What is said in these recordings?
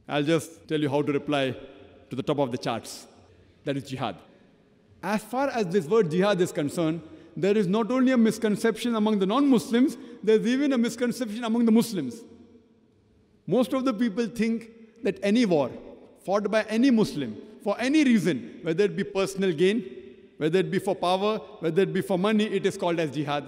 I'll just tell you how to reply to the top of the charts. That is jihad. As far as this word jihad is concerned, there is not only a misconception among the non-Muslims, there's even a misconception among the Muslims. Most of the people think that any war fought by any Muslim for any reason, whether it be personal gain, whether it be for power, whether it be for money, it is called as jihad.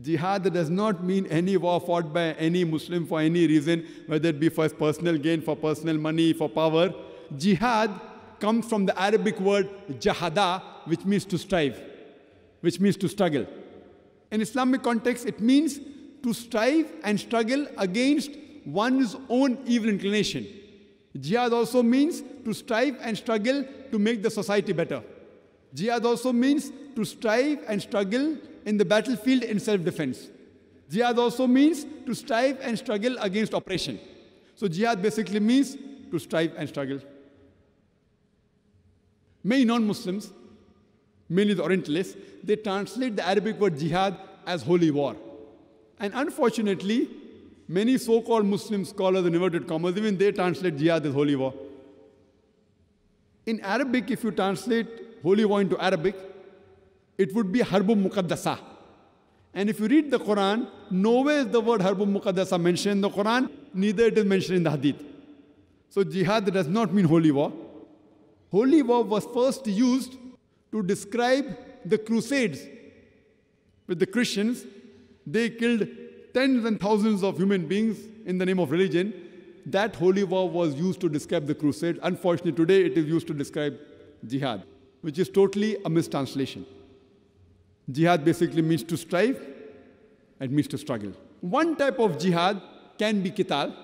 Jihad does not mean any war fought by any Muslim for any reason, whether it be for his personal gain, for personal money, for power. Jihad comes from the Arabic word jahada, which means to strive, which means to struggle. In Islamic context, it means to strive and struggle against one's own evil inclination. Jihad also means to strive and struggle to make the society better. Jihad also means to strive and struggle in the battlefield in self-defense. Jihad also means to strive and struggle against oppression. So jihad basically means to strive and struggle. Many non-Muslims, mainly the Orientalists, they translate the Arabic word jihad as holy war. And unfortunately, many so-called Muslim scholars in inverted commas, even they translate jihad as holy war. In Arabic, if you translate holy war into Arabic, it would be harbun muqaddasa. And if you read the Quran, nowhere is the word harbun muqaddasa mentioned in the Quran, neither it is mentioned in the Hadith. So jihad does not mean holy war. Holy war was first used to describe the Crusades. With the Christians, they killed tens and thousands of human beings in the name of religion. That holy war was used to describe the Crusades. Unfortunately, today it is used to describe jihad, which is totally a mistranslation. Jihad basically means to strive and means to struggle. One type of jihad can be qital,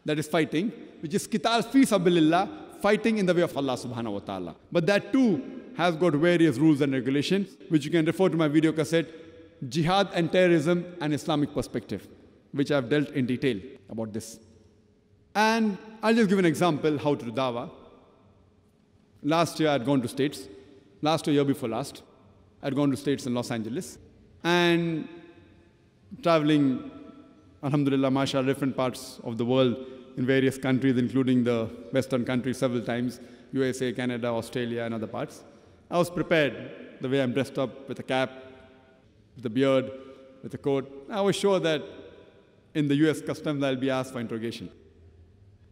that is fighting, which is qital fi sabilillah, fighting in the way of Allah subhanahu wa ta'ala. But that too has got various rules and regulations, which you can refer to my video cassette, Jihad and Terrorism, an Islamic Perspective, which I've dealt in detail about this. And I'll just give an example how to do dawah. Last year I'd gone to States. Last year before last, I'd gone to States in Los Angeles. And traveling, alhamdulillah, mashallah, different parts of the world in various countries, including the Western countries several times, USA, Canada, Australia, and other parts. I was prepared the way I'm dressed up with a cap, with a beard, with a coat. I was sure that in the US customs I'll be asked for interrogation.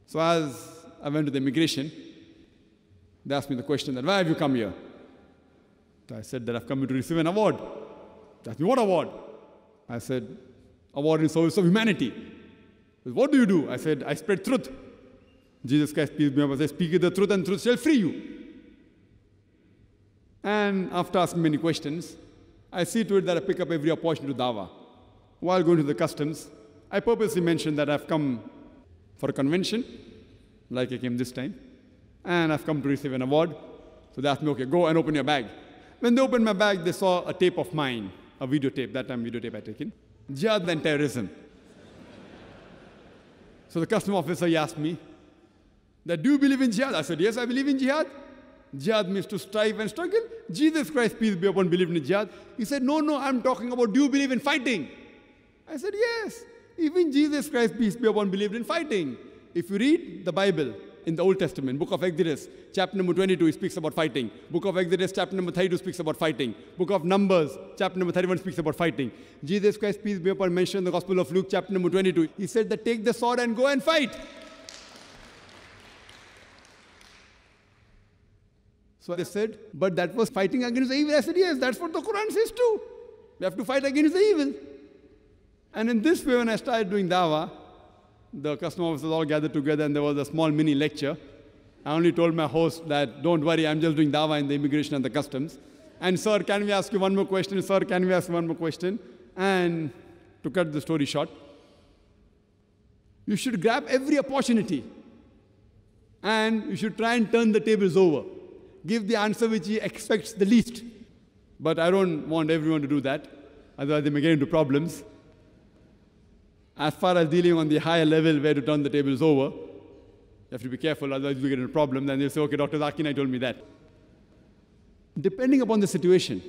So as I went to the immigration, they asked me the question that, why have you come here? So I said that I've come here to receive an award. They asked me, what award? I said, award in service of humanity. They said, what do you do? I said, I spread truth. Jesus Christ, peace be upon him, says, speak the truth and truth shall free you. And after asking many questions, I see to it that I pick up every opportunity to dawah. While going to the customs, I purposely mentioned that I've come for a convention, like I came this time, and I've come to receive an award. So they asked me, okay, go and open your bag. When they opened my bag, they saw a tape of mine, a videotape, that time videotape I'd taken, Jihad and Terrorism. So the custom officer, he asked me, that, do you believe in jihad? I said, yes, I believe in jihad. Jihad means to strive and struggle. Jesus Christ, peace be upon him, believed in jihad. He said, no, no, I'm talking about, do you believe in fighting? I said, yes. Even Jesus Christ, peace be upon him, believed in fighting. If you read the Bible in the Old Testament, Book of Exodus, chapter number 22, he speaks about fighting. Book of Exodus, chapter number 32, speaks about fighting. Book of Numbers, chapter number 31, speaks about fighting. Jesus Christ, peace be upon him, mentioned in the Gospel of Luke, chapter number 22. He said that take the sword and go and fight. So they said, but that was fighting against the evil. I said, yes, that's what the Quran says too. We have to fight against the evil. And in this way, when I started doing dawah, the custom officers all gathered together and there was a small mini lecture. I only told my host that, don't worry, I'm just doing dawah in the immigration and the customs. And sir, can we ask you one more question? Sir, can we ask you one more question? And to cut the story short, you should grab every opportunity and you should try and turn the tables over. Give the answer which he expects the least. But I don't want everyone to do that, otherwise they may get into problems. As far as dealing on the higher level where to turn the tables over, you have to be careful, otherwise you get into a problem. Then they'll say, okay, Dr. Zakir Naik told me that. Depending upon the situation,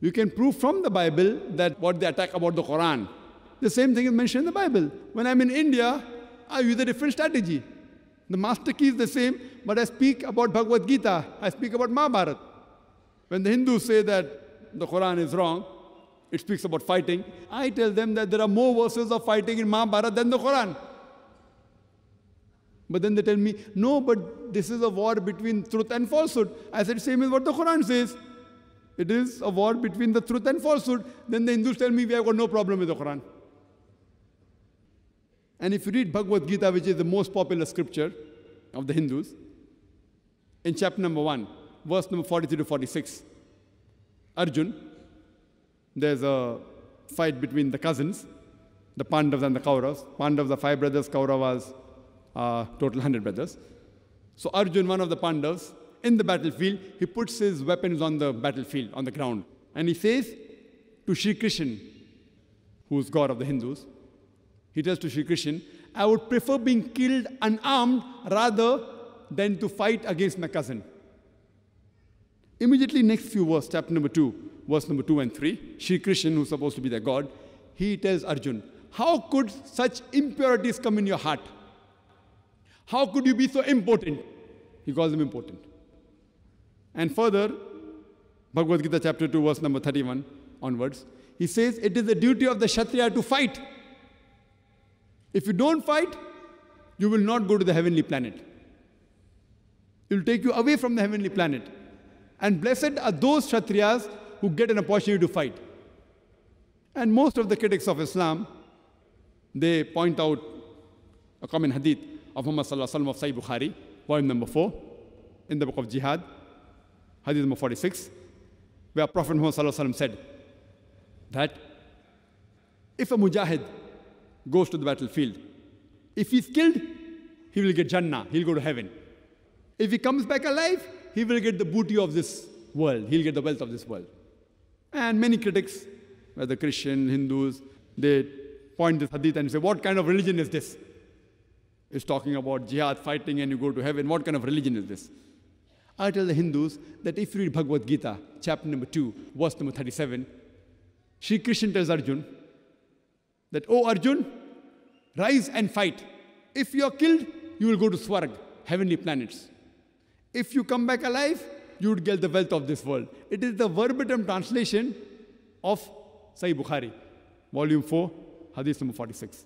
you can prove from the Bible that what they attack about the Quran, the same thing is mentioned in the Bible. When I'm in India, I use a different strategy. The master key is the same, but I speak about Bhagavad Gita. I speak about Mahabharata. When the Hindus say that the Quran is wrong, it speaks about fighting, I tell them that there are more verses of fighting in Mahabharata than the Quran. But then they tell me, no, but this is a war between truth and falsehood. I said, same is what the Quran says. It is a war between the truth and falsehood. Then the Hindus tell me, we have got no problem with the Quran. And if you read Bhagavad Gita, which is the most popular scripture of the Hindus, in chapter number 1, verse number 43 to 46, Arjun, there's a fight between the cousins, the Pandavas and the Kauravas. Pandavas are 5 brothers, Kauravas total 100 brothers. So Arjun, one of the Pandavas, in the battlefield, he puts his weapons on the battlefield, on the ground. And he says to Shri Krishna, who is God of the Hindus, he tells to Shri Krishna, I would prefer being killed unarmed rather than to fight against my cousin. Immediately next few verses, chapter number 2, verse number 2 and 3, Shri Krishna, who is supposed to be the God, he tells Arjun, how could such impurities come in your heart? How could you be so impotent? He calls him impotent. And further, Bhagavad Gita chapter 2, verse number 31 onwards, he says, it is the duty of the Kshatriya to fight. If you don't fight, you will not go to the heavenly planet. It will take you away from the heavenly planet. And blessed are those Kshatriyas who get an opportunity to fight. And most of the critics of Islam, they point out a common hadith of Muhammad Sallallahu Alaihi Wasallam of Sahih Bukhari, volume number 4, in the book of Jihad, hadith number 46, where Prophet Muhammad Sallallahu Alaihi Wasallam said that if a mujahid goes to the battlefield, if he's killed, he will get Jannah, he'll go to heaven. If he comes back alive, he will get the booty of this world, he'll get the wealth of this world. And many critics, whether Christian, Hindus, they point this hadith and say, what kind of religion is this? It's talking about jihad, fighting, and you go to heaven. What kind of religion is this? I tell the Hindus that if you read Bhagavad Gita, chapter number 2, verse number 37, Shri Krishna tells Arjun that, oh Arjun, rise and fight. If you are killed, you will go to Swarg, heavenly planets. If you come back alive, you would get the wealth of this world. It is the verbatim translation of Sahih Bukhari, volume 4, hadith number 46.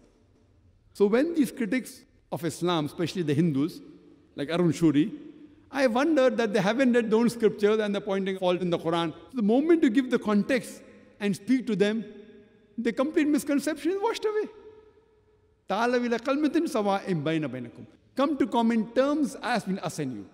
So when these critics of Islam, especially the Hindus, like Arun Shuri, I wonder that they haven't read their own scriptures and they're pointing fault in the Quran. The moment you give the context and speak to them, the complete misconception is washed away. Come to common terms as between us and you.